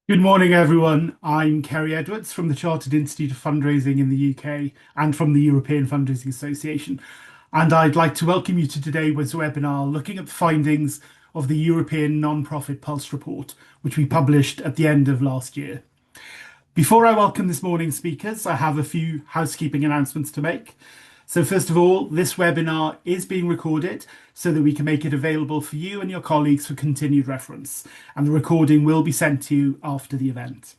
Good morning, everyone. I'm Kerry Edwards from the Chartered Institute of Fundraising in the UK and from the European Fundraising Association. And I'd like to welcome you to today's webinar looking at the findings of the European Non-Profit Pulse Report, which we published at the end of last year. Before I welcome this morning's speakers, I have a few housekeeping announcements to make. So first of all, this webinar is being recorded so that we can make it available for you and your colleagues for continued reference, and the recording will be sent to you after the event.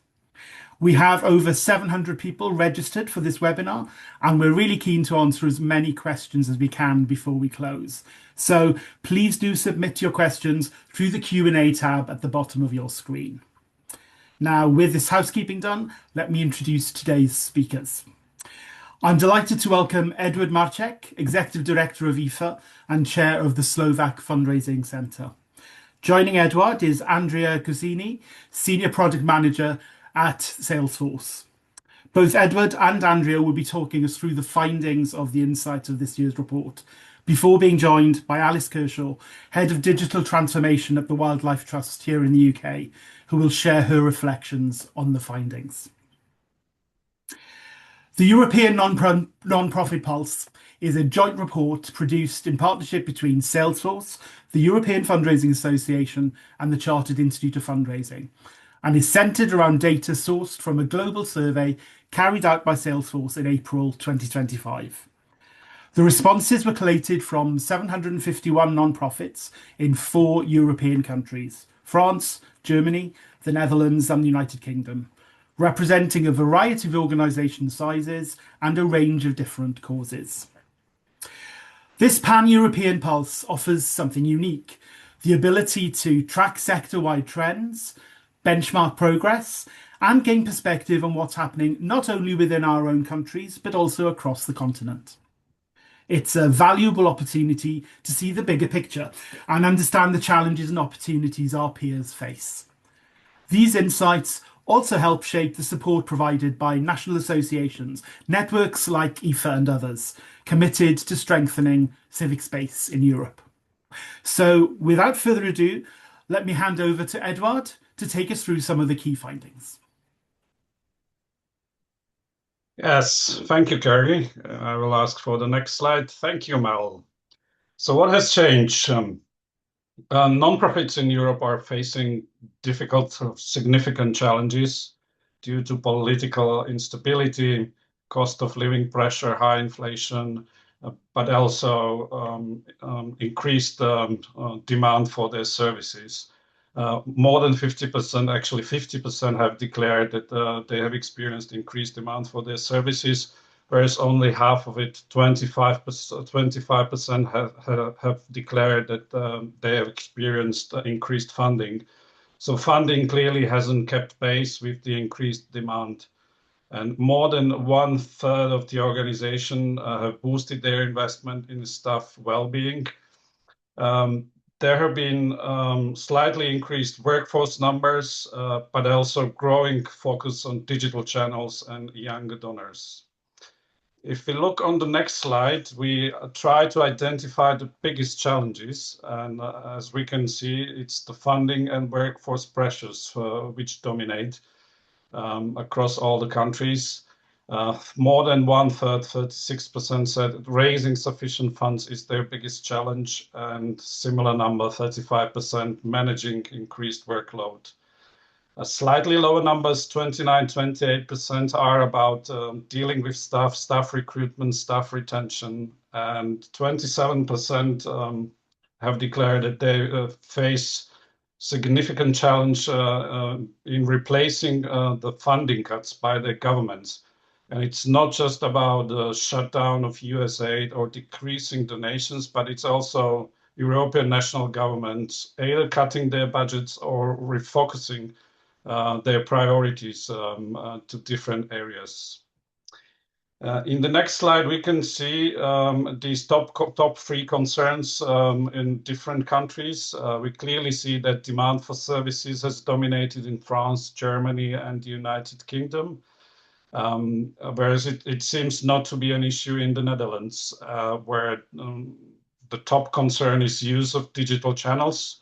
We have over 700 people registered for this webinar, and we're really keen to answer as many questions as we can before we close. So please do submit your questions through the Q&A tab at the bottom of your screen. Now, with this housekeeping done, let me introduce today's speakers. I'm delighted to welcome Edward Marcek, Executive Director of IFA and Chair of the Slovak Fundraising Centre. Joining Edward is Andrea Gusini, Senior Product Manager at Salesforce. Both Edward and Andrea will be talking us through the findings of the insights of this year's report, before being joined by Alice Kershaw, Head of Digital Transformation at the Wildlife Trust here in the UK, who will share her reflections on the findings. The European Non-Profit Pulse is a joint report produced in partnership between Salesforce, the European Fundraising Association, and the Chartered Institute of Fundraising, and is centered around data sourced from a global survey carried out by Salesforce in April 2025. The responses were collated from 751 non-profits in 4 European countries: France, Germany, the Netherlands, and the United Kingdom, representing a variety of organisation sizes and a range of different causes. This pan-European pulse offers something unique: the ability to track sector-wide trends, benchmark progress, and gain perspective on what's happening not only within our own countries, but also across the continent. It's a valuable opportunity to see the bigger picture and understand the challenges and opportunities our peers face. These insights also help shape the support provided by national associations, networks like IFA and others, committed to strengthening civic space in Europe. So, without further ado, let me hand over to Edward to take us through some of the key findings. Yes, thank you, Kerry. I will ask for the next slide. Thank you, Mel. So what has changed? Non-profits in Europe are facing difficult, significant challenges due to political instability, cost of living pressure, high inflation, but also increased demand for their services. More than 50%, actually 50% have declared that they have experienced increased demand for their services, whereas only half of it, 25% have declared that they have experienced increased funding. So funding clearly hasn't kept pace with the increased demand. And more than 1/3 of the organization have boosted their investment in staff well-being. There have been slightly increased workforce numbers, but also growing focus on digital channels and younger donors. If we look on the next slide, we try to identify the biggest challenges. And as we can see, it's the funding and workforce pressures which dominate across all the countries. More than 1/3, 36% said raising sufficient funds is their biggest challenge, and similar number, 35%, managing increased workload. Slightly lower numbers, 29, 28%, are about dealing with staff recruitment, staff retention, and 27% have declared that they face significant challenge in replacing the funding cuts by the governments. And it's not just about the shutdown of US aid or decreasing donations, but it's also European national governments either cutting their budgets or refocusing their priorities to different areas. In the next slide, we can see these top 3 concerns in different countries. We clearly see that demand for services has dominated in France, Germany, and the United Kingdom. Whereas it seems not to be an issue in the Netherlands, where the top concern is use of digital channels.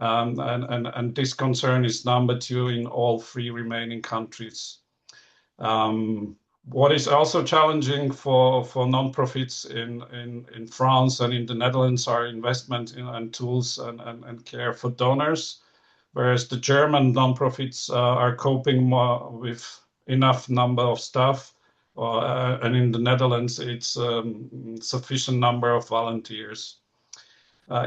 And this concern is number two in all three remaining countries. What is also challenging for nonprofits in France and in the Netherlands are investment and tools and care for donors, whereas the German nonprofits are coping more with enough number of staff, and in the Netherlands it's sufficient number of volunteers.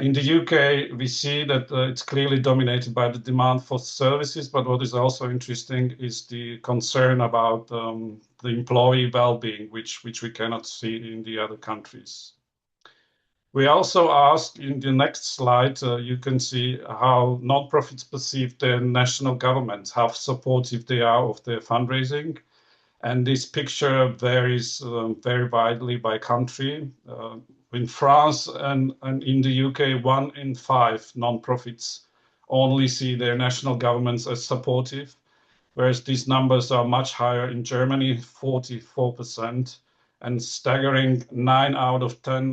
In the UK, we see that it's clearly dominated by the demand for services, but what is also interesting is the concern about the employee well-being, which we cannot see in the other countries. We also asked in the next slide, you can see how nonprofits perceive their national governments, how supportive they are of their fundraising. And this picture varies very widely by country. In France and in the UK, 1 in 5 nonprofits only see their national governments as supportive, whereas these numbers are much higher in Germany, 44%, and staggering 9 out of 10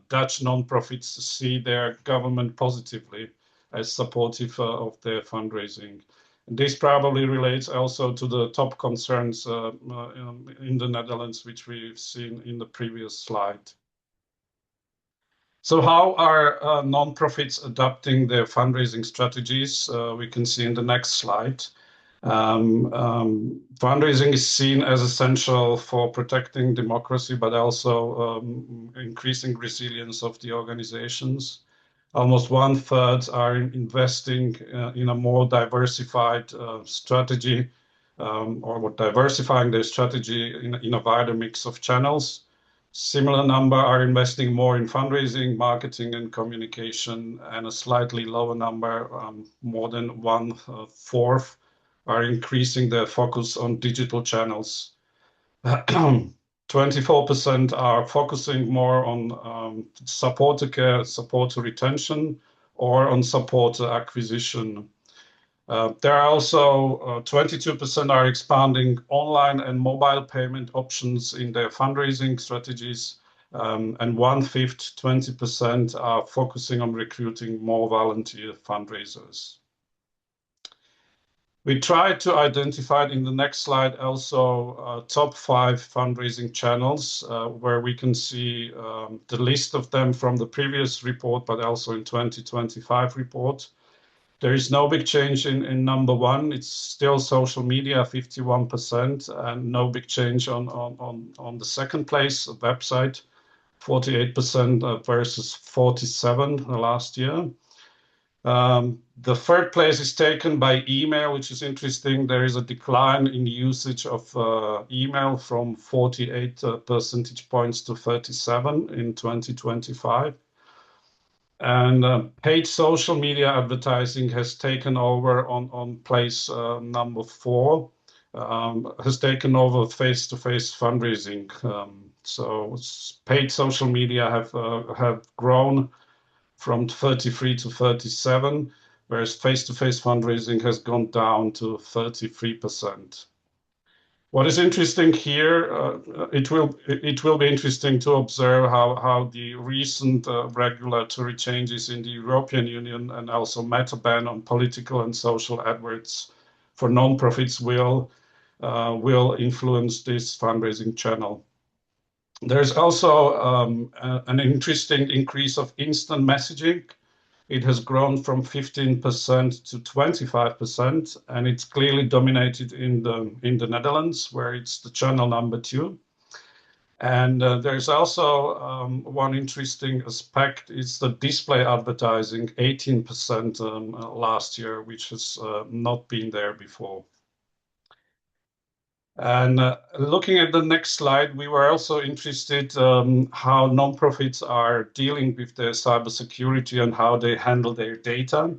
Dutch nonprofits see their government positively as supportive of their fundraising. This probably relates also to the top concerns in the Netherlands, which we've seen in the previous slide. So how are nonprofits adapting their fundraising strategies? We can see in the next slide. Fundraising is seen as essential for protecting democracy, but also increasing resilience of the organizations. Almost 1/3 are investing in a more diversified strategy, or diversifying their strategy in a wider mix of channels. Similar number are investing more in fundraising, marketing, and communication, and a slightly lower number, more than 1/4, are increasing their focus on digital channels. 24% are focusing more on support to care, support to retention, or on support to acquisition. There are also 22% are expanding online and mobile payment options in their fundraising strategies, and 1/5, 20%, are focusing on recruiting more volunteer fundraisers. We tried to identify in the next slide also top 5 fundraising channels, where we can see the list of them from the previous report, but also in 2025 report. There is no big change in number 1. It's still social media, 51%, and no big change on the second place, website, 48% versus 47% last year. The third place is taken by email, which is interesting. There is a decline in usage of email from 48 percentage points to 37 in 2025. And paid social media advertising has taken over on place number 4, has taken over face-to-face fundraising. So paid social media have grown from 33 to 37, whereas face-to-face fundraising has gone down to 33%. What is interesting here, it will be interesting to observe how the recent regulatory changes in the European Union and also meta ban on political and social adverts for non-profits will influence this fundraising channel. There's also an interesting increase of instant messaging. It has grown from 15% to 25%, and it's clearly dominated in the Netherlands, where it's the channel number 2. And there's also one interesting aspect is the display advertising, 18% last year, which has not been there before. And looking at the next slide, we were also interested how nonprofits are dealing with their cybersecurity and how they handle their data.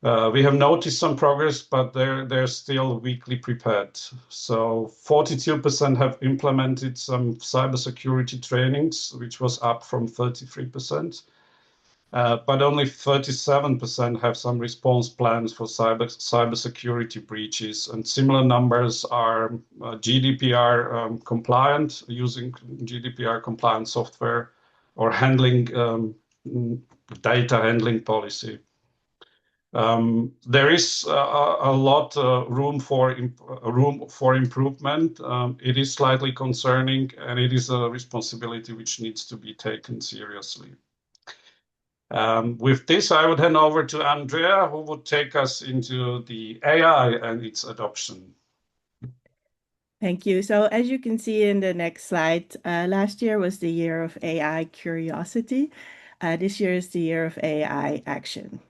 We have noticed some progress, but they're still weakly prepared. So 42% have implemented some cybersecurity trainings, which was up from 33%. But only 37% have some response plans for cybersecurity breaches, and similar numbers are GDPR compliant, using GDPR compliant software, or handling data handling policy. There is a lot room for improvement. It is slightly concerning, and it is a responsibility which needs to be taken seriously. With this, I would hand over to Andrea, who would take us into the AI and its adoption. Thank you. So as you can see in the next slide, last year was the year of AI curiosity. This year is the year of AI action.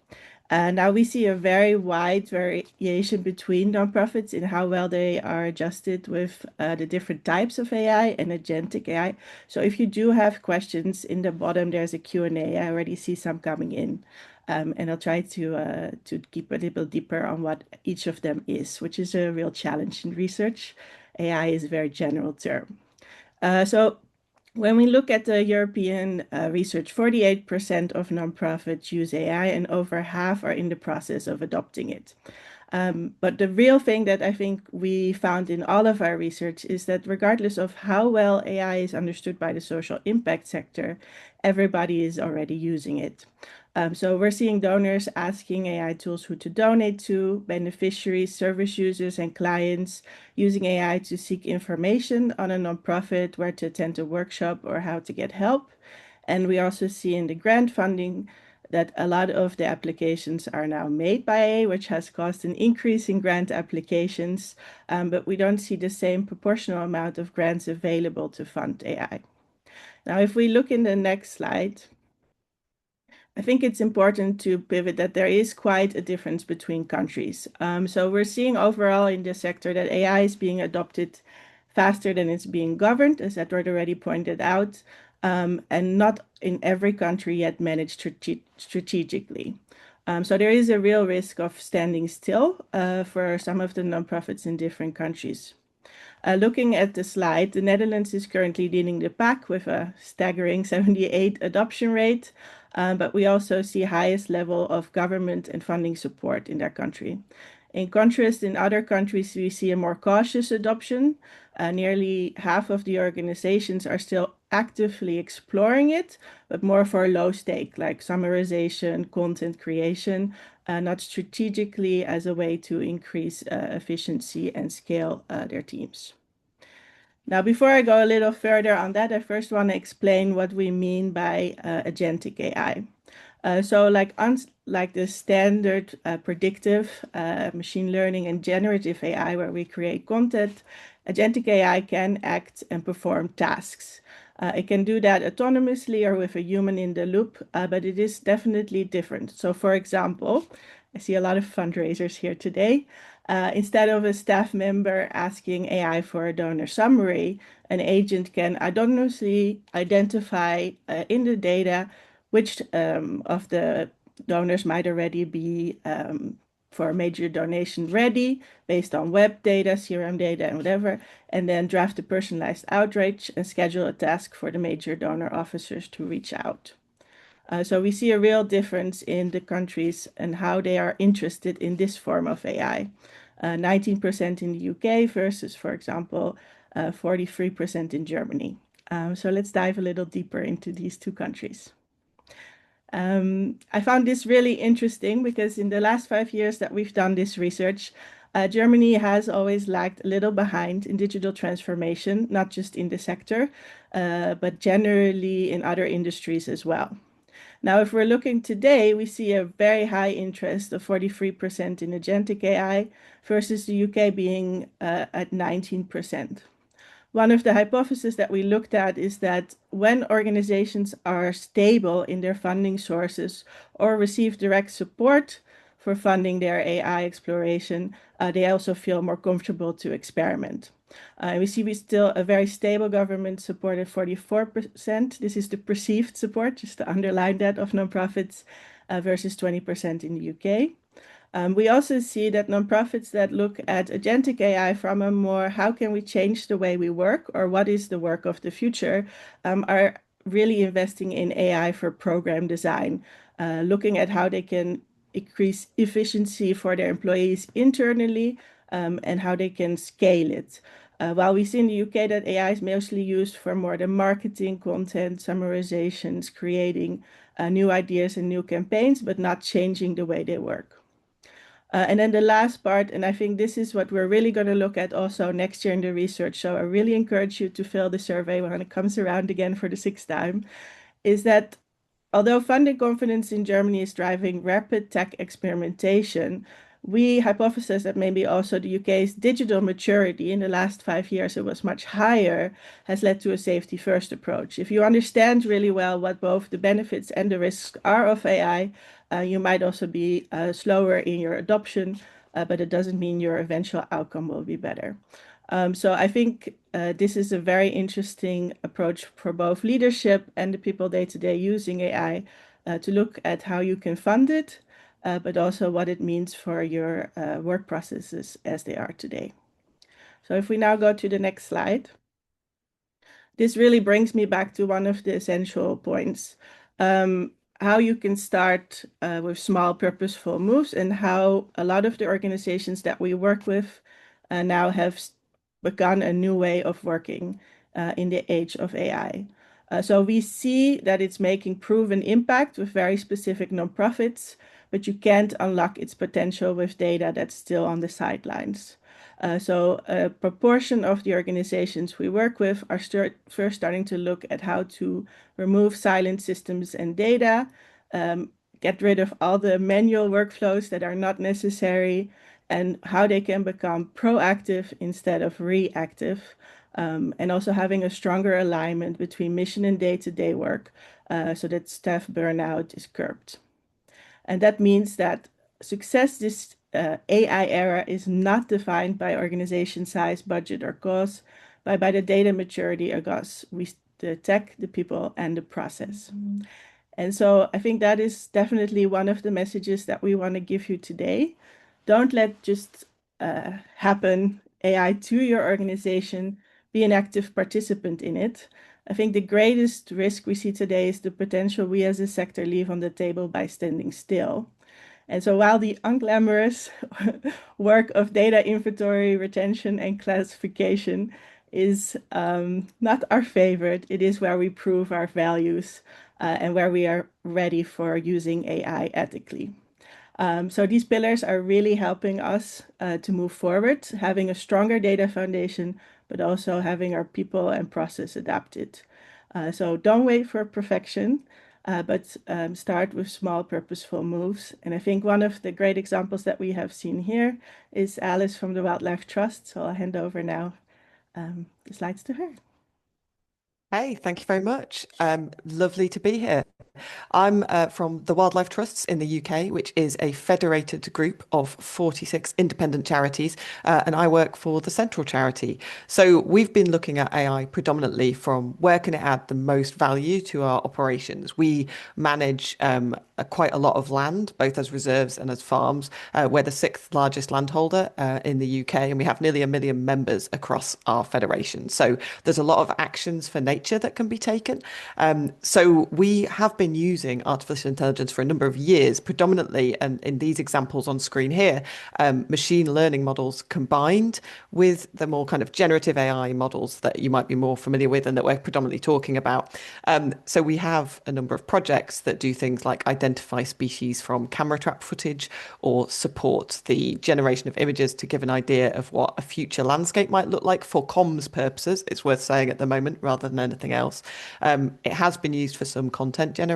Now we see a very wide variation between nonprofits in how well they are adjusted with the different types of AI and agentic AI. So if you do have questions, in the bottom there's a Q&A. I already see some coming in. And I'll try to keep a little deeper on what each of them is, which is a real challenge in research. AI is a very general term. So when we look at the European research, 48% of nonprofits use AI and over half are in the process of adopting it. But the real thing that I think we found in all of our research is that regardless of how well AI is understood by the social impact sector, everybody is already using it. So we're seeing donors asking AI tools who to donate to, beneficiaries, service users, and clients using AI to seek information on a nonprofit, where to attend a workshop, or how to get help. And we also see in the grant funding that a lot of the applications are now made by AI, which has caused an increase in grant applications, but we don't see the same proportional amount of grants available to fund AI. Now, if we look in the next slide, I think it's important to pivot that there is quite a difference between countries. So we're seeing overall in the sector that AI is being adopted faster than it's being governed, as Edward already pointed out, and not in every country yet managed strategically. So there is a real risk of standing still for some of the nonprofits in different countries. Looking at the slide, the Netherlands is currently leading the pack with a staggering 78 adoption rate, but we also see highest level of government and funding support in their country. In contrast, in other countries, we see a more cautious adoption. Nearly half of the organizations are still actively exploring it, but more for low stake, like summarization, content creation, not strategically as a way to increase efficiency and scale their teams. Now, before I go a little further on that, I first want to explain what we mean by agentic AI. So like the standard predictive machine learning and generative AI, where we create content, agentic AI can act and perform tasks. It can do that autonomously or with a human in the loop, but it is definitely different. So for example, I see a lot of fundraisers here today. Instead of a staff member asking AI for a donor summary, an agent can autonomously identify in the data which of the donors might already be for a major donation ready based on web data, CRM data, and whatever, and then draft a personalized outreach and schedule a task for the major donor officers to reach out. So we see a real difference in the countries and how they are interested in this form of AI. 19% in the UK versus, for example, 43% in Germany. So let's dive a little deeper into these two countries. I found this really interesting because in the last 5 years that we've done this research, Germany has always lagged a little behind in digital transformation, not just in the sector, but generally in other industries as well. Now, if we're looking today, we see a very high interest of 43% in agentic AI versus the UK being at 19%. One of the hypotheses that we looked at is that when organizations are stable in their funding sources or receive direct support for funding their AI exploration, they also feel more comfortable to experiment. We see still a very stable government support at 44%. This is the perceived support, just to underline that, of nonprofits versus 20% in the UK. We also see that nonprofits that look at agentic AI from a more how can we change the way we work or what is the work of the future are really investing in AI for program design, looking at how they can increase efficiency for their employees internally and how they can scale it. While we see in the UK that AI is mostly used for more the marketing, content, summarizations, creating new ideas and new campaigns, but not changing the way they work. And then the last part, and I think this is what we're really going to look at also next year in the research. So I really encourage you to fill the survey when it comes around again for the sixth time, is that although funding confidence in Germany is driving rapid tech experimentation, we hypothesize that maybe also the UK's digital maturity in the last 5 years, it was much higher, has led to a safety first approach. If you understand really well what both the benefits and the risks are of AI, you might also be slower in your adoption, but it doesn't mean your eventual outcome will be better. So I think this is a very interesting approach for both leadership and the people day-to-day using AI to look at how you can fund it, but also what it means for your work processes as they are today. So if we now go to the next slide, this really brings me back to one of the essential points, how you can start with small purposeful moves and how a lot of the organizations that we work with now have begun a new way of working in the age of AI. So we see that it's making proven impact with very specific nonprofits, but you can't unlock its potential with data that's still on the sidelines. So a proportion of the organizations we work with are first starting to look at how to remove silent systems and data, get rid of all the manual workflows that are not necessary, and how they can become proactive instead of reactive, and also having a stronger alignment between mission and day-to-day work so that staff burnout is curbed. And that means that success this AI era is not defined by organization size, budget, or cost, but by the data maturity across the tech, the people, and the process. And so I think that is definitely one of the messages that we want to give you today. Don't let just happen AI to your organization, be an active participant in it. I think the greatest risk we see today is the potential we as a sector leave on the table by standing still. And so while the unglamorous work of data inventory, retention, and classification is not our favorite, it is where we prove our values and where we are ready for using AI ethically. So these pillars are really helping us to move forward, having a stronger data foundation, but also having our people and process adapted. So don't wait for perfection, but start with small purposeful moves. And I think one of the great examples that we have seen here is Alice from the Wildlife Trust. So I'll hand over now the slides to her. Hey, thank you very much. Lovely to be here. I'm from the Wildlife Trusts in the UK, which is a federated group of 46 independent charities, and I work for the central charity. So we've been looking at AI predominantly from where can it add the most value to our operations. We manage quite a lot of land, both as reserves and as farms. We're the sixth largest landholder in the UK, and we have nearly 1 million members across our federation. So there's a lot of actions for nature that can be taken. So we have been using artificial intelligence for a number of years, predominantly, and in these examples on screen here, machine learning models combined with the more kind of generative AI models that you might be more familiar with and that we're predominantly talking about. So we have a number of projects that do things like identify species from camera trap footage or support the generation of images to give an idea of what a future landscape might look like for comms purposes. It's worth saying at the moment rather than anything else. It has been used for some content generation,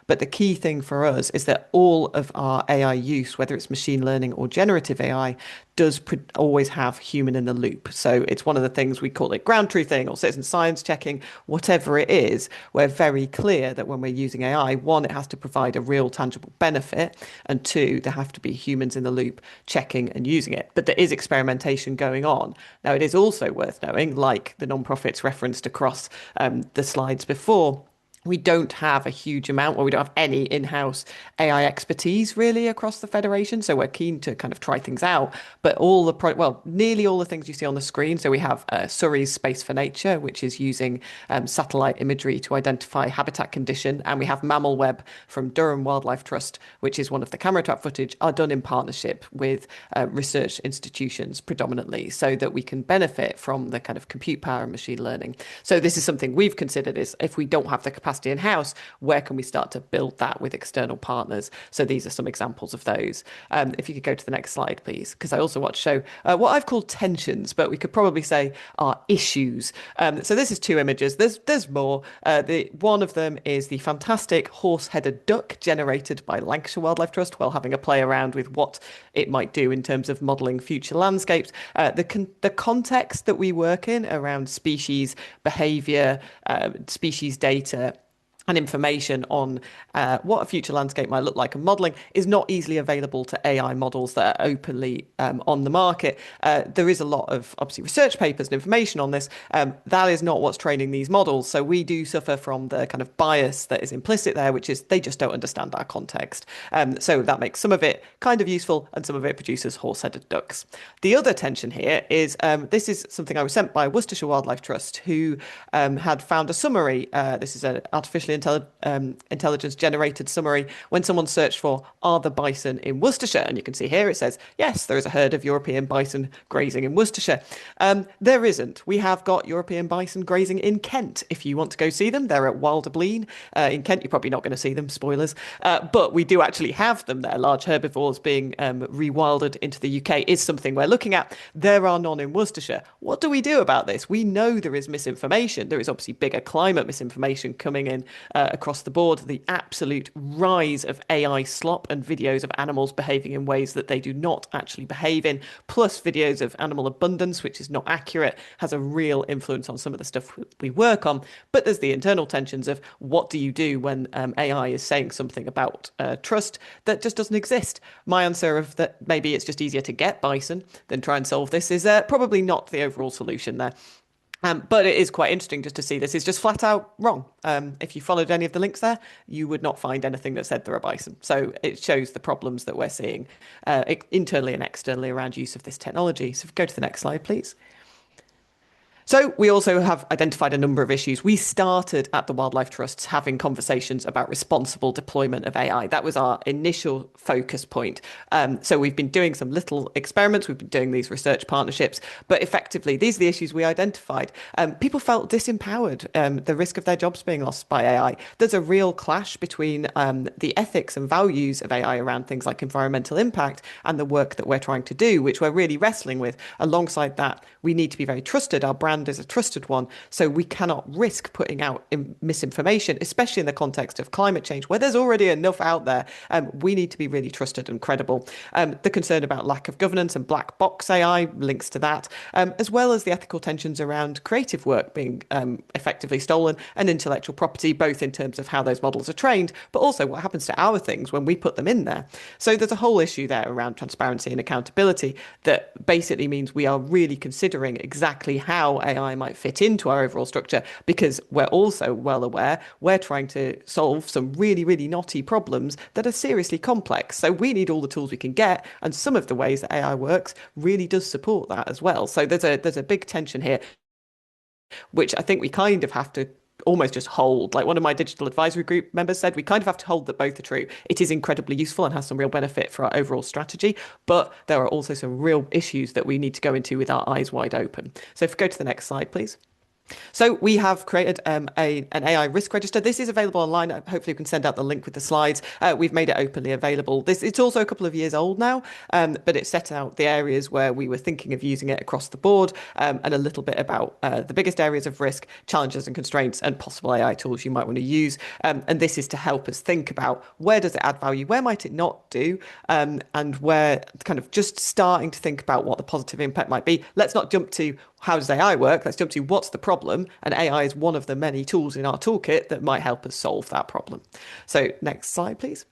but the key thing for us is that all of our AI use, whether it's machine learning or generative AI, does always have human in the loop. So it's one of the things we call it ground truthing or citizen science checking, whatever it is. We're very clear that when we're using AI, one, it has to provide a real tangible benefit, and two, there have to be humans in the loop checking and using it. But there is experimentation going on. Now, it is also worth knowing, like the nonprofits referenced across the slides before, we don't have a huge amount, or we don't have any in-house AI expertise really across the federation. So we're keen to kind of try things out. But all the nearly all the things you see on the screen. So we have Surrey's Space for Nature, which is using satellite imagery to identify habitat condition, and we have Mammal Web from Durham Wildlife Trust, which is one of the camera trap footage, are done in partnership with research institutions predominantly, so that we can benefit from the kind of compute power and machine learning. So this is something we've considered is if we don't have the capacity capacity in-house, where can we start to build that with external partners? So these are some examples of those. If you could go to the next slide, please, because I also want to show what I've called tensions, but we could probably say are issues. So this is two images. There's more. One of them is the fantastic horse-headed duck generated by Lancashire Wildlife Trust while having a play around with what it might do in terms of modelling future landscapes. The context that we work in around species behaviour, species data, and information on what a future landscape might look like and modelling is not easily available to AI models that are openly on the market. There is a lot of, obviously, research papers and information on this. That is not what's training these models. So we do suffer from the kind of bias that is implicit there, which is they just don't understand our context. So that makes some of it kind of useful and some of it produces horse-headed ducks. The other tension here is this is something I was sent by Worcestershire Wildlife Trust, who had found a summary. This is an artificially intelligence generated summary when someone searched for are the bison in Worcestershire, and you can see here it says yes, there is a herd of European bison grazing in Worcestershire. There isn't. We have got European bison grazing in Kent. If you want to go see them, they're at Wilderbleen in Kent. You're probably not going to see them, spoilers, but we do actually have them there. Large herbivores being rewilded into the UK is something we're looking at. There are none in Worcestershire. What do we do about this? We know there is misinformation. There is obviously bigger climate misinformation coming in across the board, the absolute rise of AI slop and videos of animals behaving in ways that they do not actually behave in, plus videos of animal abundance, which is not accurate, has a real influence on some of the stuff we work on. But there's the internal tensions of what do you do when AI is saying something about trust that just doesn't exist? My answer of that maybe it's just easier to get bison than try and solve this is probably not the overall solution there. But it is quite interesting just to see this is just flat out wrong. If you followed any of the links there, you would not find anything that said there are bison. So it shows the problems that we're seeing internally and externally around use of this technology. So if we go to the next slide, please. So we also have identified a number of issues. We started at the Wildlife Trusts having conversations about responsible deployment of AI. That was our initial focus point. So we've been doing some little experiments. We've been doing these research partnerships. But effectively, these are the issues we identified. People felt disempowered, the risk of their jobs being lost by AI. There's a real clash between the ethics and values of AI around things like environmental impact and the work that we're trying to do, which we're really wrestling with. Alongside that, we need to be very trusted. Our brand is a trusted one, so we cannot risk putting out misinformation, especially in the context of climate change, where there's already enough out there. We need to be really trusted and credible. The concern about lack of governance and black box AI links to that, as well as the ethical tensions around creative work being effectively stolen and intellectual property, both in terms of how those models are trained, but also what happens to our things when we put them in there. So there's a whole issue there around transparency and accountability that basically means we are really considering exactly how AI might fit into our overall structure, because we're also well aware we're trying to solve some really, really knotty problems that are seriously complex. So we need all the tools we can get, and some of the ways that AI works really does support that as well. So there's a big tension here, which I think we kind of have to almost just hold. Like one of my digital advisory group members said, we kind of have to hold that both are true. It is incredibly useful and has some real benefit for our overall strategy, but there are also some real issues that we need to go into with our eyes wide open. So if we go to the next slide, please. So we have created an AI risk register. This is available online. Hopefully we can send out the link with the slides. We've made it openly available. It's also a couple of years old now, but it set out the areas where we were thinking of using it across the board, and a little bit about the biggest areas of risk, challenges and constraints, and possible AI tools you might want to use. And this is to help us think about where does it add value, where might it not do, and where kind of just starting to think about what the positive impact might be. Let's not jump to how does AI work? Let's jump to what's the problem? And AI is one of the many tools in our toolkit that might help us solve that problem. So next slide, please.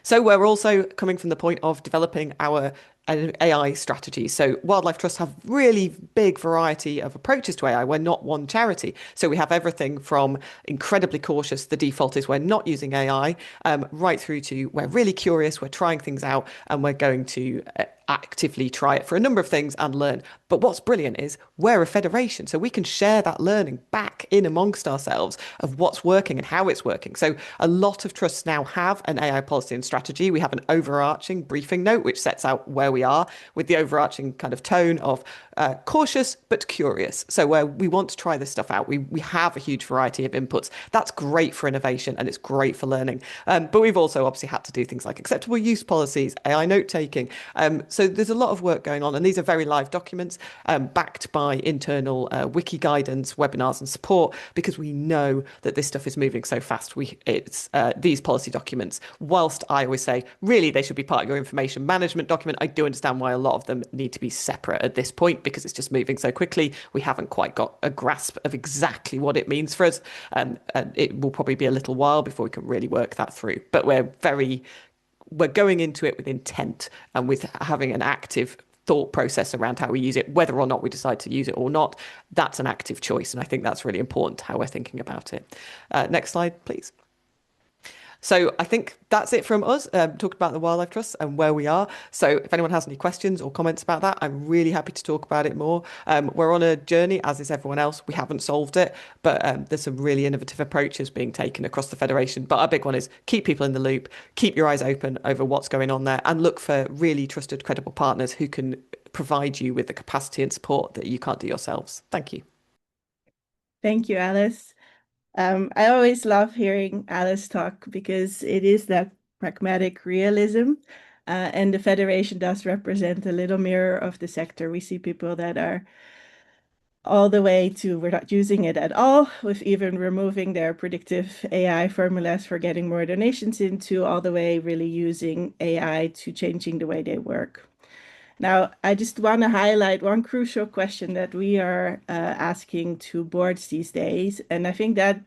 So we're also coming from the point of developing our AI strategy. So Wildlife Trusts have really big variety of approaches to AI. We're not one charity. So we have everything from incredibly cautious, the default is we're not using AI, right through to we're really curious, we're trying things out, and we're going to actively try it for a number of things and learn. But what's brilliant is we're a federation, so we can share that learning back in amongst ourselves of what's working and how it's working. So a lot of trusts now have an AI policy and strategy. We have an overarching briefing note which sets out where we are with the overarching kind of tone of cautious but curious. So where we want to try this stuff out, we have a huge variety of inputs. That's great for innovation and it's great for learning. But we've also obviously had to do things like acceptable use policies, AI note taking. So there's a lot of work going on, and these are very live documents backed by internal wiki guidance, webinars, and support, because we know that this stuff is moving so fast. It's these policy documents. Whilst I always say, really, they should be part of your information management document, I do understand why a lot of them need to be separate at this point because it's just moving so quickly. We haven't quite got a grasp of exactly what it means for us. And it will probably be a little while before we can really work that through. But we're going into it with intent and with having an active thought process around how we use it, whether or not we decide to use it or not. That's an active choice. And I think that's really important how we're thinking about it. Next slide, please. So I think that's it from us. Talked about the Wildlife Trust and where we are. So if anyone has any questions or comments about that, I'm really happy to talk about it more. We're on a journey, as is everyone else. We haven't solved it, but there's some really innovative approaches being taken across the Federation. But our big one is keep people in the loop, keep your eyes open over what's going on there, and look for really trusted, credible partners who can provide you with the capacity and support that you can't do yourselves. Thank you. Thank you, Alice. I always love hearing Alice talk because it is that pragmatic realism. And the Federation does represent a little mirror of the sector. We see people that are all the way to we're not using it at all, with even removing their predictive AI formulas for getting more donations into, all the way really using AI to changing the way they work. Now, I just want to highlight one crucial question that we are asking to boards these days. And I think that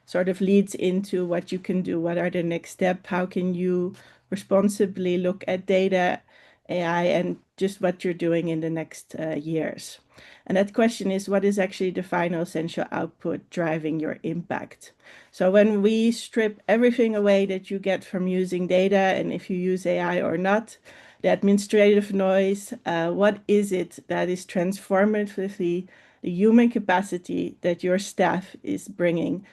sort of leads into what you can do. What are the next steps? How can you responsibly look at data, AI, and just what you're doing in the next years? And that question is, what is actually the final essential output driving your impact? So when we strip everything away that you get from using data, and if you use AI or not, the administrative noise, what is it that is transformatively the human capacity that your staff is bringing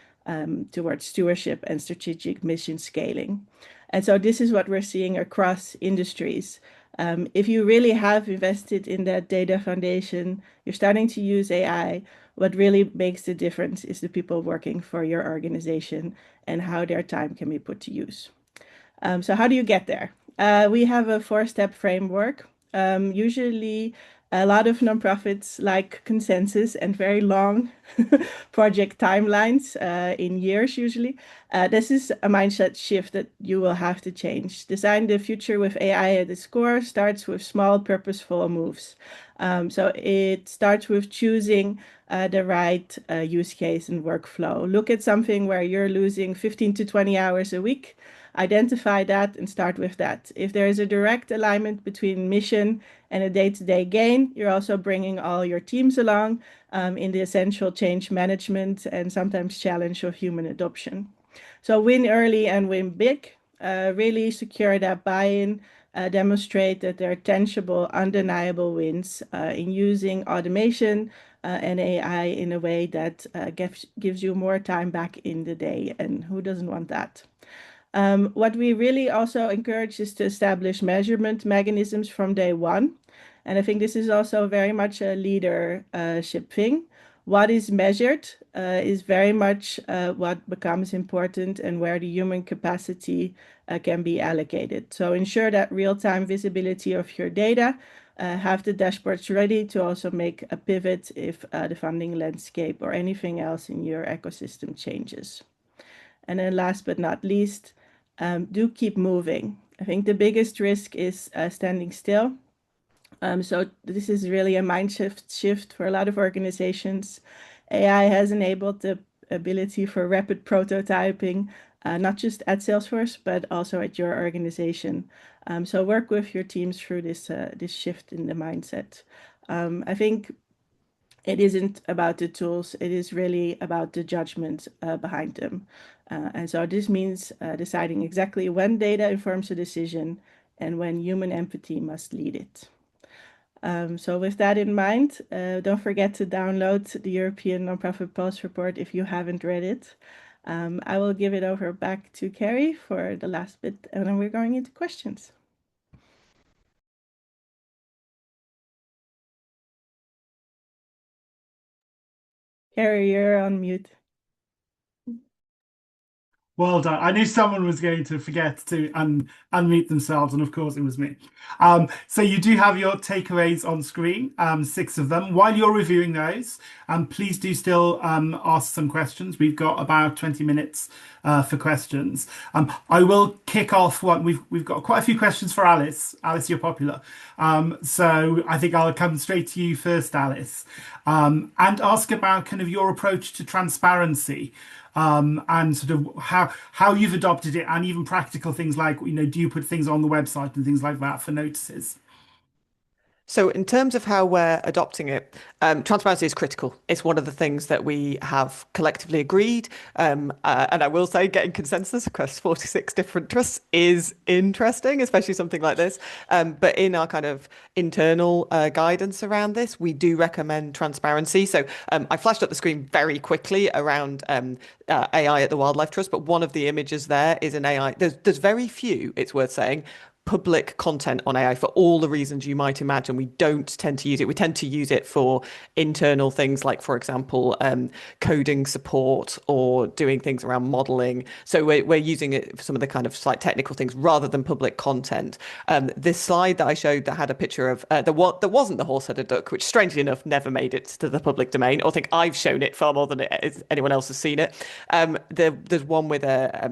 towards stewardship and strategic mission scaling? And so this is what we're seeing across industries. If you really have invested in that data foundation, you're starting to use AI, what really makes the difference is the people working for your organization and how their time can be put to use. So how do you get there? We have a 4-step framework. Usually, a lot of nonprofits like consensus and very long project timelines in years, usually. This is a mindset shift that you will have to change. Design the future with AI at its core starts with small, purposeful moves. So it starts with choosing the right use case and workflow. Look at something where you're losing 15 to 20 hours a week. Identify that and start with that. If there is a direct alignment between mission and a day-to-day gain, you're also bringing all your teams along in the essential change management and sometimes challenge of human adoption. So win early and win big. Really secure that buy-in. Demonstrate that there are tangible, undeniable wins in using automation and AI in a way that gives you more time back in the day. And who doesn't want that? What we really also encourage is to establish measurement mechanisms from day one. And I think this is also very much a leadership thing. What is measured is very much what becomes important and where the human capacity can be allocated. So ensure that real-time visibility of your data, have the dashboards ready to also make a pivot if the funding landscape or anything else in your ecosystem changes. And then last but not least, do keep moving. I think the biggest risk is standing still. So this is really a mind shift for a lot of organizations. AI has enabled the ability for rapid prototyping, not just at Salesforce, but also at your organization. So work with your teams through this shift in the mindset. I think it isn't about the tools, it is really about the judgment behind them. And so this means deciding exactly when data informs a decision and when human empathy must lead it. So with that in mind, don't forget to download the European Nonprofit Pulse report if you haven't read it. I will give it over back to Carrie for the last bit, and then we're going into questions. Harry, you're on mute. Well done. I knew someone was going to forget to unmute themselves, and of course it was me. So you do have your takeaways on screen, six of them. While you're reviewing those, please do still ask some questions. We've got about 20 minutes for questions. I will kick off one. We've got quite a few questions for Alice. Alice, you're popular. So I think I'll come straight to you first, Alice, and ask about kind of your approach to transparency. And sort of how you've adopted it, and even practical things like, do you put things on the website and things like that for notices? So, in terms of how we're adopting it, transparency is critical. It's one of the things that we have collectively agreed. And I will say, getting consensus across 46 different trusts is interesting, especially something like this. But in our kind of internal guidance around this, we do recommend transparency. So, I flashed up the screen very quickly around AI at the Wildlife Trust, but one of the images there is an AI. There's very few, it's worth saying, public content on AI for all the reasons you might imagine. We don't tend to use it. We tend to use it for internal things like, for example, coding support or doing things around modeling. So we're using it for some of the kind of slight technical things rather than public content. This slide that I showed that had a picture of that wasn't the horse-headed duck, which strangely enough never made it to the public domain. Or I think I've shown it far more than anyone else has seen it. There's one with a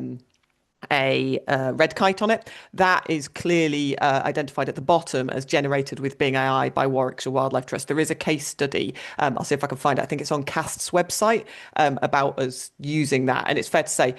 red kite on it. That is clearly identified at the bottom as generated with Bing AI by Warwickshire Wildlife Trust. There is a case study. I'll see if I can find it. I think it's on CAST's website about us using that. And it's fair to say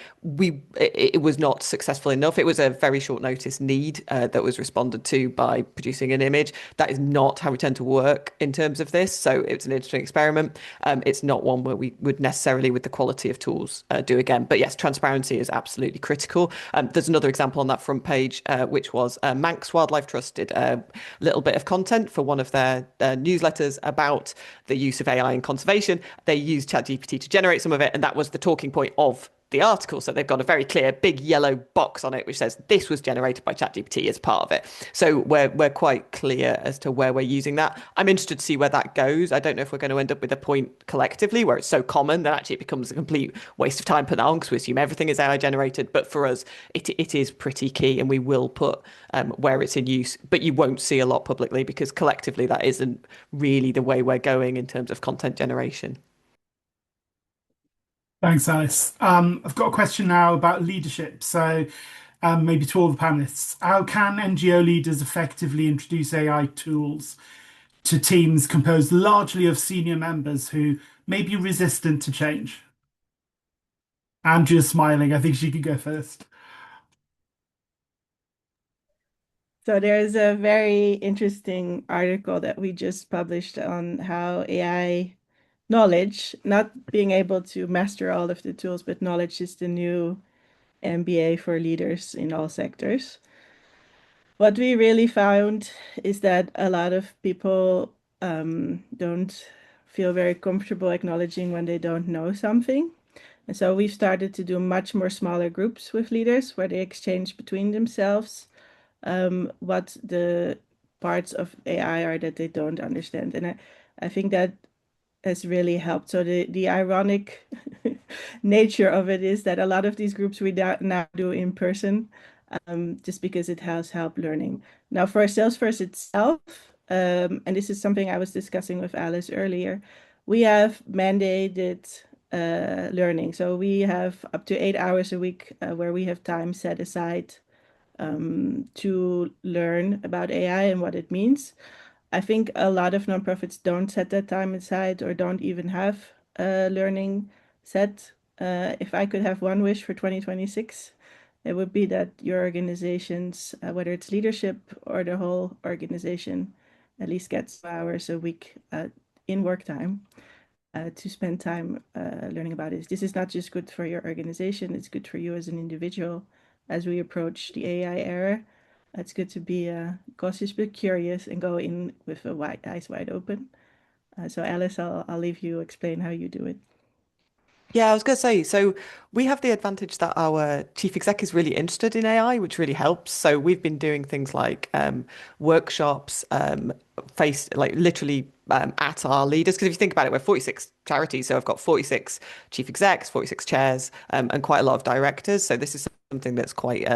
it was not successful enough. It was a very short notice need that was responded to by producing an image. That is not how we tend to work in terms of this. So it's an interesting experiment. It's not one where we would necessarily, with the quality of tools, do again. But yes, transparency is absolutely critical. There's another example on that front page, which was Manx Wildlife Trust did a little bit of content for one of their newsletters about the use of AI in conservation. They used ChatGPT to generate some of it, and that was the talking point of the article. So they've got a very clear big yellow box on it which says this was generated by ChatGPT as part of it. So we're quite clear as to where we're using that. I'm interested to see where that goes. I don't know if we're going to end up with a point collectively where it's so common that actually it becomes a complete waste of time putting that on because we assume everything is AI generated. But for us, it is pretty key, and we will put where it's in use. But you won't see a lot publicly because collectively that isn't really the way we're going in terms of content generation. Thanks, Alice. I've got a question now about leadership. So, maybe to all the panelists, how can NGO leaders effectively introduce AI tools to teams composed largely of senior members who may be resistant to change? Andrea's smiling. I think she could go first. So there's a very interesting article that we just published on how AI knowledge, not being able to master all of the tools, but knowledge is the new MBA for leaders in all sectors. What we really found is that a lot of people don't feel very comfortable acknowledging when they don't know something. And so we've started to do much more smaller groups with leaders where they exchange between themselves what the parts of AI are that they don't understand. And I think that has really helped. So the ironic nature of it is that a lot of these groups we now do in person, just because it has helped learning. Now for Salesforce itself, and this is something I was discussing with Alice earlier, we have mandated learning. So we have up to 8 hours a week where we have time set aside to learn about AI and what it means. I think a lot of nonprofits don't set that time aside or don't even have learning set. If I could have one wish for 2026, it would be that your organizations, whether it's leadership or the whole organization, at least gets 2 hours a week in work time to spend time learning about it. This is not just good for your organization, it's good for you as an individual as we approach the AI era. It's good to be cautious but curious and go in with eyes wide open. So Alice, I'll leave you explain how you do it. Yeah, I was going to say, so we have the advantage that our chief exec is really interested in AI, which really helps. So we've been doing things like workshops, like literally at our leaders. Because if you think about it, we're 46 charities, so I've got 46 chief execs, 46 chairs, and quite a lot of directors. So this is something that's quite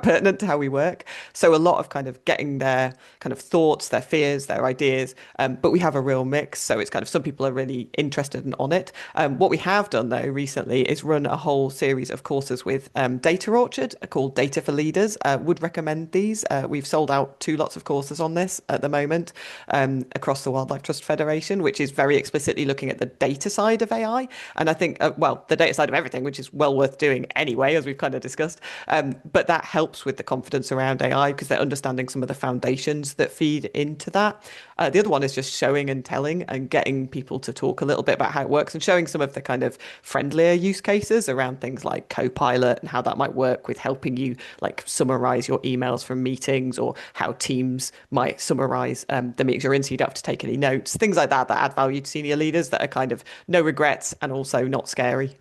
pertinent to how we work. So a lot of kind of getting their kind of thoughts, their fears, their ideas, but we have a real mix. So it's kind of some people are really interested and on it. What we have done though recently is run a whole series of courses with Data Orchard called Data for Leaders. Would recommend these. We've sold out 2 lots of courses on this at the moment across the Wildlife Trust Federation, which is very explicitly looking at the data side of AI. And I think, well, the data side of everything, which is well worth doing anyway, as we've kind of discussed. But that helps with the confidence around AI because they're understanding some of the foundations that feed into that. The other one is just showing and telling and getting people to talk a little bit about how it works and showing some of the kind of friendlier use cases around things like Copilot and how that might work with helping you like summarize your emails from meetings or how Teams might summarize the meetings you're in so you don't have to take any notes, things like that that add value to senior leaders that are kind of no regrets and also not scary.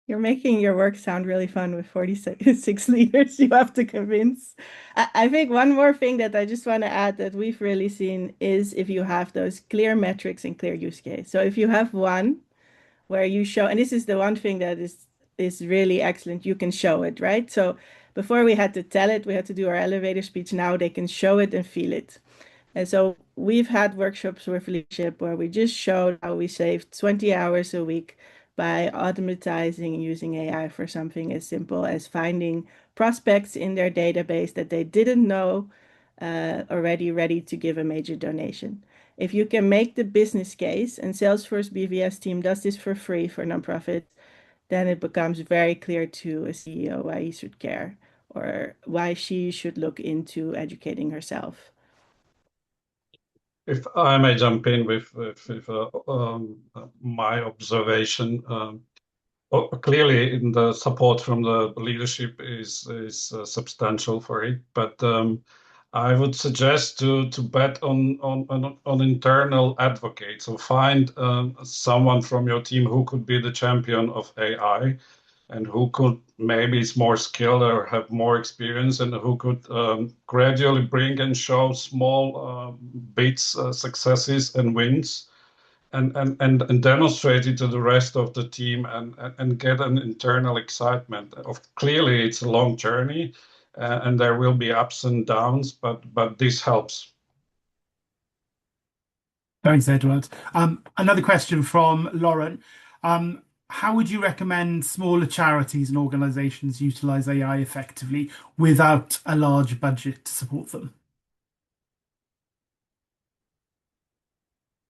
You're making your work sound really fun with 46 leaders you have to convince. I think one more thing that I just want to add that we've really seen is if you have those clear metrics and clear use case. So if you have one where you show, and this is the one thing that is really excellent, you can show it, right? So before we had to tell it, we had to do our elevator speech. Now they can show it and feel it. And so we've had workshops with leadership where we just showed how we saved 20 hours a week by automatizing and using AI for something as simple as finding prospects in their database that they didn't know already ready to give a major donation. If you can make the business case, and Salesforce BVS team does this for free for nonprofits, then it becomes very clear to a CEO why he should care or why she should look into educating herself. If I may jump in with my observation, clearly in the support from the leadership is substantial for it, but I would suggest to bet on internal advocates. So find someone from your team who could be the champion of AI and who could maybe is more skilled or have more experience and who could gradually bring and show small bits, successes and wins and demonstrate it to the rest of the team and get an internal excitement. Of clearly, it's a long journey and there will be ups and downs, but this helps. Thanks, Edward. Another question from Lauren. How would you recommend smaller charities and organizations utilize AI effectively without a large budget to support them?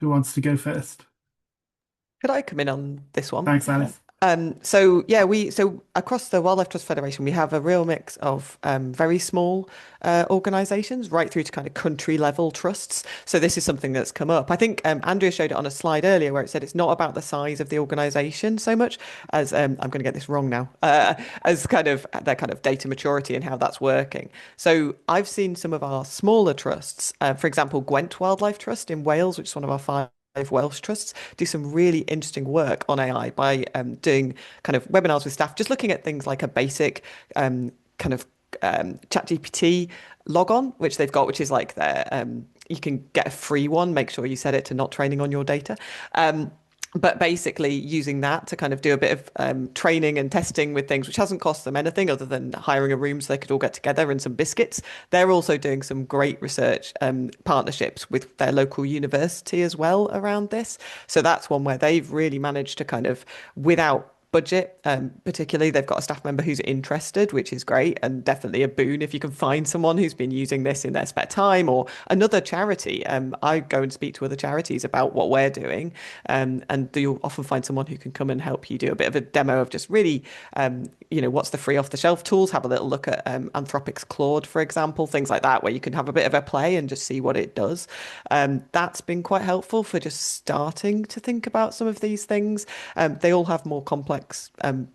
Who wants to go first? Could I come in on this one? Thanks, Alice. So yeah, so across the Wildlife Trust Federation, we have a real mix of very small organisations right through to kind of country level trusts. So this is something that's come up. I think Andrea showed it on a slide earlier where it said it's not about the size of the organisation so much as I'm going to get this wrong now, as kind of their kind of data maturity and how that's working. So I've seen some of our smaller trusts, for example, Gwent Wildlife Trust in Wales, which is one of our 5 Welsh trusts, do some really interesting work on AI by doing kind of webinars with staff, just looking at things like a basic kind of ChatGPT log-on, which they've got, which is like their you can get a free one. Make sure you set it to not training on your data. But basically using that to kind of do a bit of training and testing with things, which hasn't cost them anything other than hiring a room so they could all get together and some biscuits. They're also doing some great research partnerships with their local university as well around this. So that's one where they've really managed to kind of, without budget, particularly they've got a staff member who's interested, which is great and definitely a boon if you can find someone who's been using this in their spare time or another charity. I go and speak to other charities about what we're doing, and you'll often find someone who can come and help you do a bit of a demo of just really what's the free off the shelf tools. Have a little look at Anthropic's Claude, for example, things like that, where you can have a bit of a play and just see what it does. That's been quite helpful for just starting to think about some of these things. They all have more complex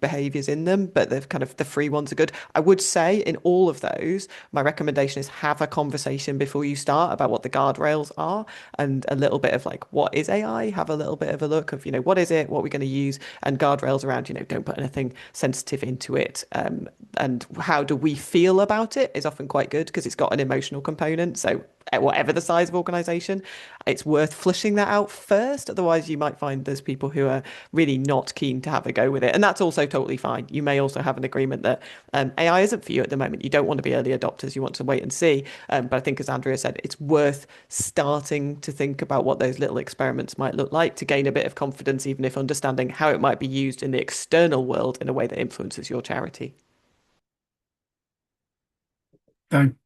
behaviors in them, but the free ones are good. I would say in all of those, my recommendation is have a conversation before you start about what the guardrails are and a little bit of like, what is AI? Have a little bit of a look of, what is it? What are we going to use? And guardrails around, don't put anything sensitive into it. And how do we feel about it is often quite good because it's got an emotional component. So whatever the size of organization, it's worth flushing that out first. Otherwise, you might find there's people who are really not keen to have a go with it. And that's also totally fine. You may also have an agreement that AI isn't for you at the moment. You don't want to be early adopters. You want to wait and see. But I think, as Andrea said, it's worth starting to think about what those little experiments might look like to gain a bit of confidence, even if understanding how it might be used in the external world in a way that influences your charity.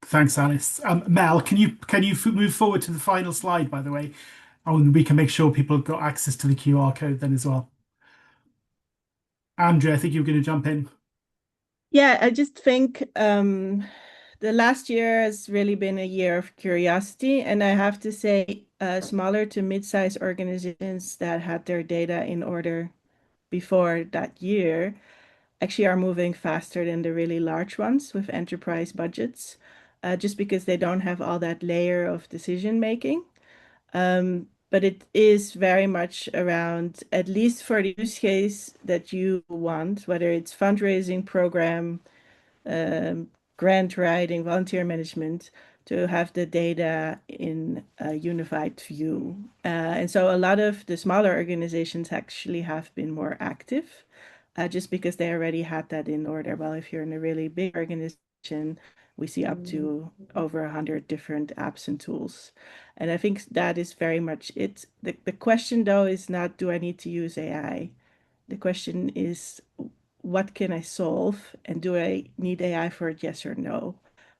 Thanks, Alice. Mel, can you move forward to the final slide, by the way? And we can make sure people have got access to the QR code then as well. Andrea, I think you were going to jump in. Yeah, I just think the last year has really been a year of curiosity, and I have to say, smaller to mid-sized organizations that had their data in order before that year actually are moving faster than the really large ones with enterprise budgets, just because they don't have all that layer of decision making. But it is very much around, at least for the use case that you want, whether it's fundraising program, um, grant writing, volunteer management, to have the data in a unified view. And so a lot of the smaller organizations actually have been more active, just because they already had that in order. Well, if you're in a really big organization, we see up to over 100 different apps and tools. And I think that is very much it. The question, though, is not, do I need to use AI? The question is, what can I solve? And do I need AI for it, yes or no?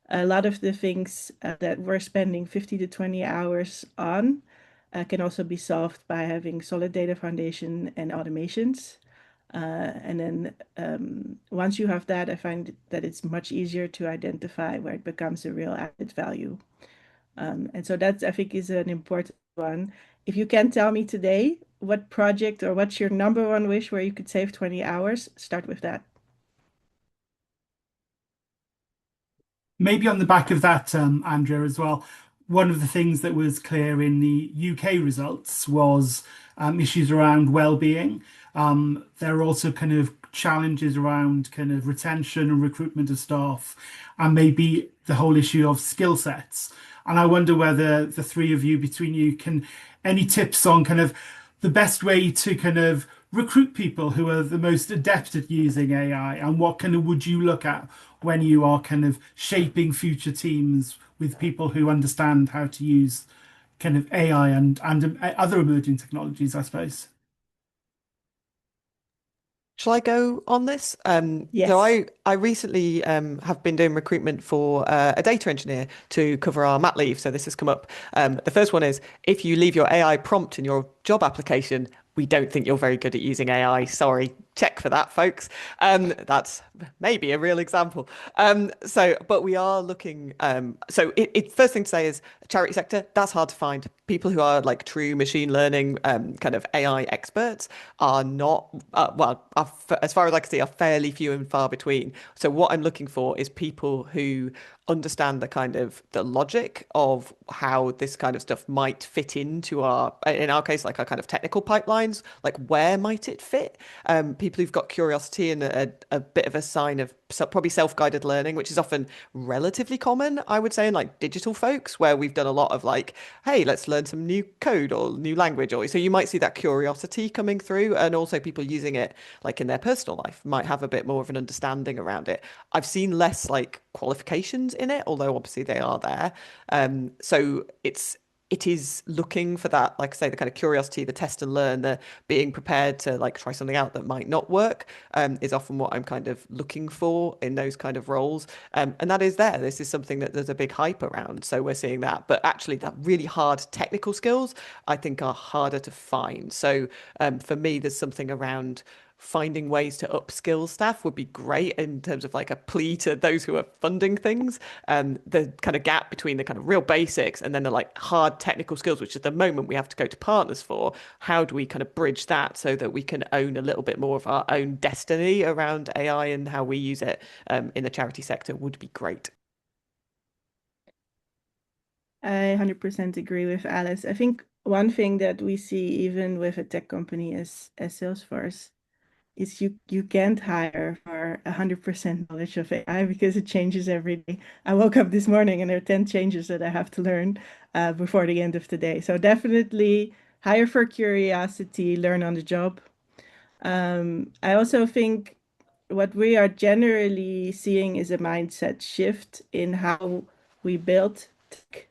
A lot of the things that we're spending 50 to 20 hours on can also be solved by having solid data foundation and automations. And then once you have that, I find that it's much easier to identify where it becomes a real added value. And so that's, I think, is an important one. If you can tell me today what project or what's your number one wish where you could save 20 hours, start with that. Maybe on the back of that, Andrea, as well, one of the things that was clear in the UK results was issues around well-being. There are also kind of challenges around kind of retention and recruitment of staff, and maybe the whole issue of skill sets. And I wonder whether the three of you, between you, can any tips on kind of the best way to kind of recruit people who are the most adept at using AI, and what kind of would you look at when you are kind of shaping future teams with people who understand how to use kind of AI and other emerging technologies, I suppose. Shall I go on this? So Yes. I recently have been doing recruitment for a data engineer to cover our mat leave. So this has come up. The first one is, if you leave your AI prompt in your job application, we don't think you're very good at using AI. Sorry, check for that, folks. That's maybe a real example. But we are looking. First thing to say is, charity sector, that's hard to find. People who are like true machine learning kind of AI experts are not, as far as I can see, are fairly few and far between. So what I'm looking for is people who understand the kind of the logic of how this kind of stuff might fit into in our case, like our kind of technical pipelines, like where might it fit? People who've got curiosity and a bit of a sign of probably self-guided learning, which is often relatively common, I would say, in like digital folks, where we've done a lot of like, hey, let's learn some new code or new language. Or so you might see that curiosity coming through, and also people using it like in their personal life might have a bit more of an understanding around it. I've seen less like qualifications in it, although obviously they are there. So it is looking for that, like I say, the kind of curiosity, the test and learn, the being prepared to like try something out that might not work, is often what I'm kind of looking for in those kind of roles. And that is there. This is something that there's a big hype around. So we're seeing that. But actually, that really hard technical skills, I think, are harder to find. So for me, there's something around finding ways to upskill staff would be great in terms of like a plea to those who are funding things. The kind of gap between the kind of real basics and then the like hard technical skills, which at the moment we have to go to partners for. How do we kind of bridge that so that we can own a little bit more of our own destiny around AI and how we use it in the charity sector would be great. I 100% agree with Alice. I think one thing that we see even with a tech company as Salesforce is you can't hire for 100% knowledge of AI because it changes every day. I woke up this morning and there are 10 changes that I have to learn before the end of the day. So definitely hire for curiosity, learn on the job. I also think what we are generally seeing is a mindset shift in how we build tech.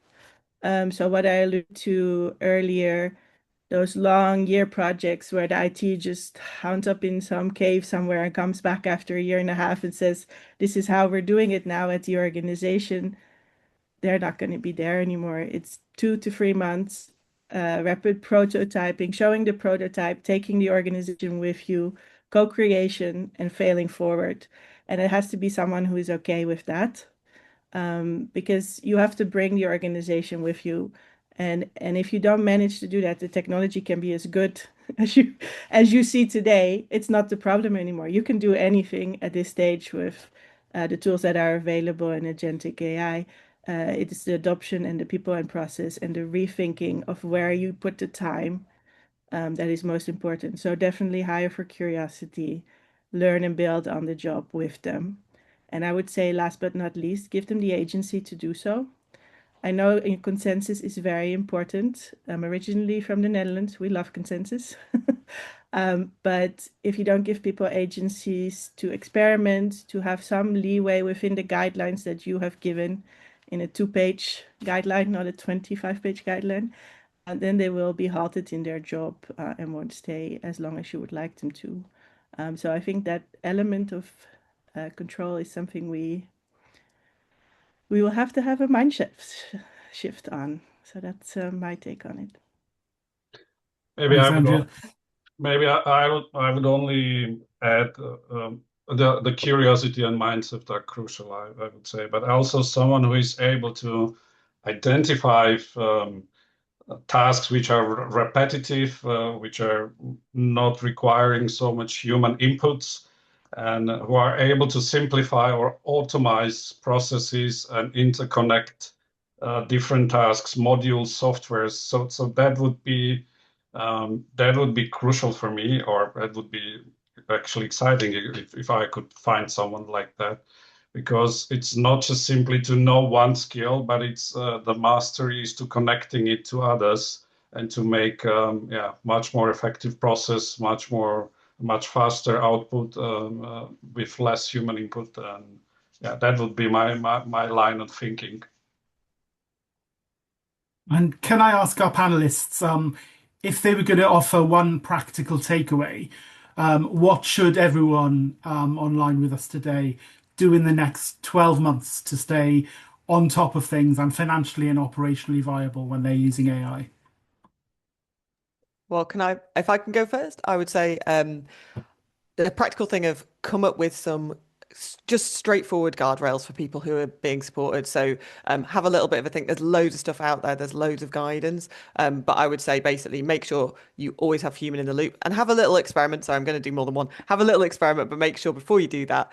So what I alluded to earlier, those long year projects where the IT just hounds up in some cave somewhere and comes back after a year and a half and says, this is how we're doing it now at the organization, they're not going to be there anymore. It's 2 to 3 months, rapid prototyping, showing the prototype, taking the organization with you, co-creation, and failing forward. And it has to be someone who is okay with that, because you have to bring the organization with you. And if you don't manage to do that, the technology can be as good as you see today. It's not the problem anymore. You can do anything at this stage with the tools that are available in agentic AI. It is the adoption and the people and process and the rethinking of where you put the time that is most important. So definitely hire for curiosity, learn and build on the job with them. And I would say, last but not least, give them the agency to do so. I know consensus is very important. I'm originally from the Netherlands. We love consensus. But if you don't give people agencies to experiment, to have some leeway within the guidelines that you have given in a 2-page guideline, not a 25-page guideline, and then they will be halted in their job and won't stay as long as you would like them to. So I think that element of control is something we will have to have a mind shift on. So that's my take on it. Maybe Thanks, I would Andrea. maybe I would only add the curiosity and mindset are crucial, I would say, but also someone who is able to identify tasks which are repetitive, which are not requiring so much human inputs, and who are able to simplify or automate processes and interconnect different tasks, modules, softwares. So that would be crucial for me, or that would be actually exciting if I could find someone like that, because it's not just simply to know one skill, but it's the mastery is to connecting it to others and to make much more effective process, much faster output with less human input. And yeah, that would be my line of thinking. And can I ask our panelists, if they were going to offer one practical takeaway, what should everyone online with us today do in the next 12 months to stay on top of things and financially and operationally viable when they're using AI? Well, if I can go first, I would say the practical thing of come up with some just straightforward guardrails for people who are being supported. So have a little bit of a think. There's loads of stuff out there. There's loads of guidance. But I would say basically make sure you always have human in the loop and have a little experiment. So I'm going to do more than one. Have a little experiment, but make sure before you do that,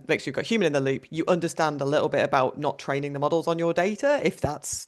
make sure you've got human in the loop. You understand a little bit about not training the models on your data, if that's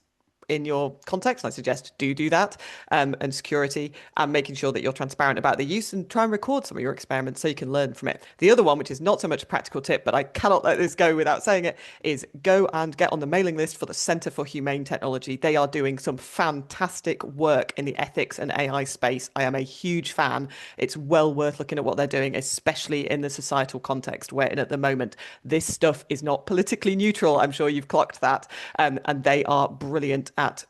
in your context. I suggest do that, and security, and making sure that you're transparent about the use and try and record some of your experiments so you can learn from it. The other one, which is not so much a practical tip, but I cannot let this go without saying it, is go and get on the mailing list for the Centre for Humane Technology. They are doing some fantastic work in the ethics and AI space. I am a huge fan. It's well worth looking at what they're doing, especially in the societal context where at the moment this stuff is not politically neutral. I'm sure you've clocked that. And they are brilliant at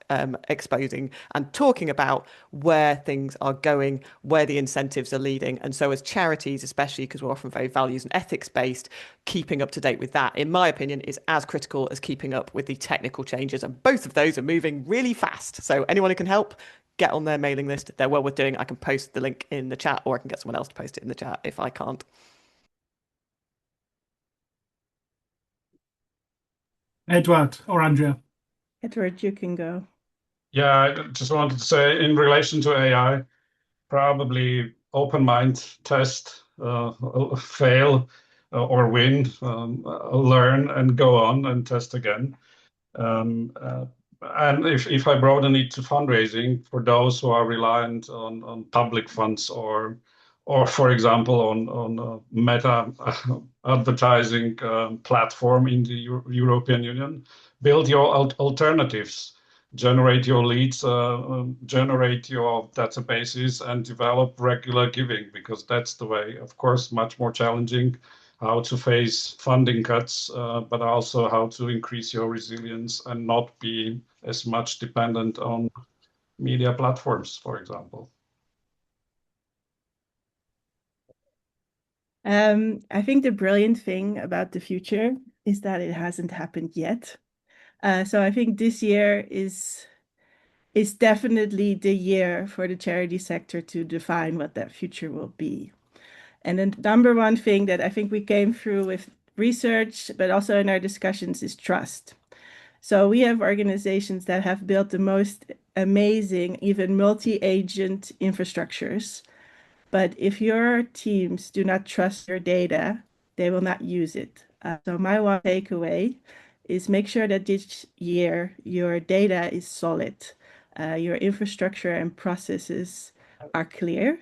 exposing and talking about where things are going, where the incentives are leading. And so as charities, especially because we're often very values and ethics based, keeping up to date with that, in my opinion, is as critical as keeping up with the technical changes. And both of those are moving really fast. So anyone who can help, get on their mailing list. They're well worth doing. I can post the link in the chat, or I can get someone else to post it in the chat if I can't. Edward or Andrea? Edward, you can go. Yeah, I just wanted to say in relation to AI, probably open mind, test, fail or win, learn and go on and test again. And if I broaden it to fundraising, for those who are reliant on public funds or or for example, on Meta advertising platform in the European Union, build your alternatives, generate your leads, generate your databases, and develop regular giving, because that's the way. Of course, much more challenging how to face funding cuts, but also how to increase your resilience and not be as much dependent on media platforms, for example. I think the brilliant thing about the future is that it hasn't happened yet. So I think this year is definitely the year for the charity sector to define what that future will be. And the number one thing that I think we came through with research, but also in our discussions, is trust. So we have organizations that have built the most amazing, even multi-agent infrastructures. But if your teams do not trust your data, they will not use it. So my one takeaway is make sure that this year your data is solid, your infrastructure and processes are clear.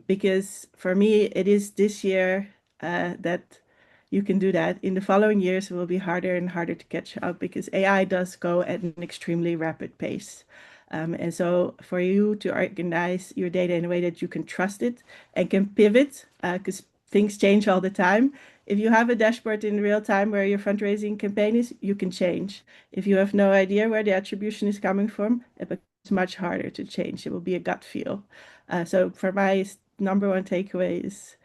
Because for me, it is this year that you can do that. In the following years, it will be harder and harder to catch up because AI does go at an extremely rapid pace. And so for you to organize your data in a way that you can trust it and can pivot, because things change all the time. If you have a dashboard in real time where your fundraising campaign is, you can change. If you have no idea where the attribution is coming from, it becomes much harder to change. It will be a gut feel. So for my number one takeaway is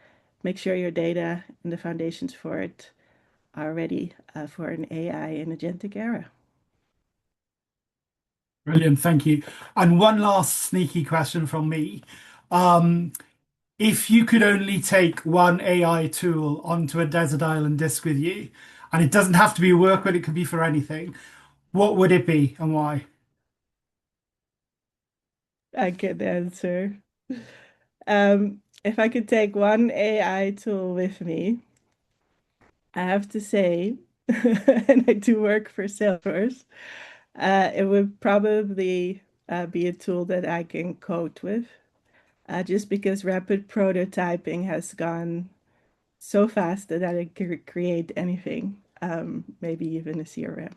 make sure your data and the foundations for it are ready for an AI and agentic era. Brilliant, thank you. And one last sneaky question from me. Um, if you could only take one AI tool onto a desert island disk with you, and it doesn't have to be work, but it could be for anything, what would it be and why? I can answer. If I could take one AI tool with me, I have to say, and I do work for Salesforce, it would probably be a tool that I can code with, just because rapid prototyping has gone so fast that I could create anything, maybe even a CRM.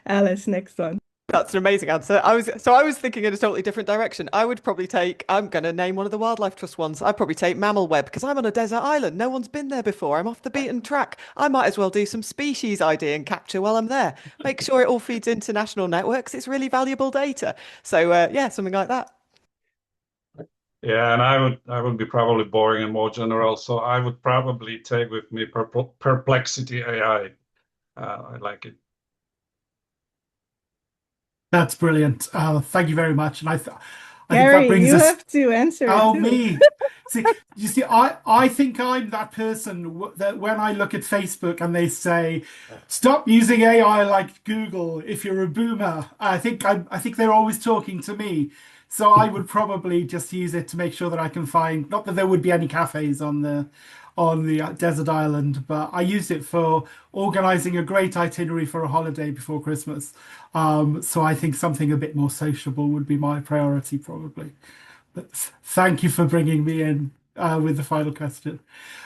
Alice, next one. That's an amazing answer. I was thinking in a totally different direction. I'm going to name one of the Wildlife Trust ones. I'd probably take Mammal Web because I'm on a desert island. No one's been there before. I'm off the beaten track. I might as well do some species ID and capture while I'm there. Make sure it all feeds into national networks. It's really valuable data. So yeah, something like that. Yeah, and I would be probably boring and more general, so I would probably take with me Perplexity AI. I like it. That's brilliant. Thank you very much. And I think that Gary, brings you us. have to answer it Oh, too. me. See, you see, I think I'm that person that when I look at Facebook and they say, "Stop using AI like Google if you're a boomer," I think they're always talking to me. So I would probably just use it to make sure that I can find, not that there would be any cafes on the desert island, but I used it for organizing a great itinerary for a holiday before Christmas. So I think something a bit more sociable would be my priority probably. But thank you for bringing me in with the final question.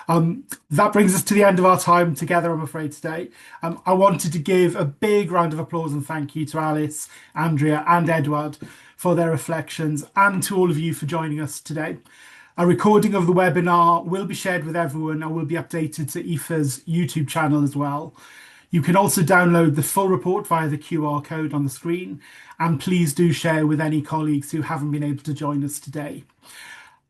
That brings us to the end of our time together, I'm afraid, today. I wanted to give a big round of applause and thank you to Alice, Andrea, and Edward for their reflections, and to all of you for joining us today. A recording of the webinar will be shared with everyone and will be updated to IFA's YouTube channel as well. You can also download the full report via the QR code on the screen, and please do share with any colleagues who haven't been able to join us today.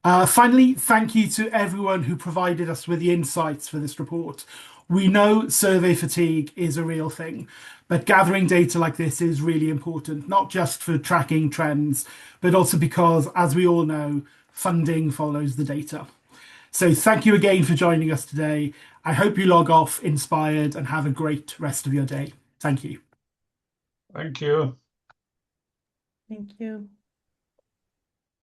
Finally, thank you to everyone who provided us with the insights for this report. We know survey fatigue is a real thing, but gathering data like this is really important, not just for tracking trends, but also because, as we all know, funding follows the data. So thank you again for joining us today. I hope you log off inspired and have a great rest of your day. Thank you. Thank you. Thank you.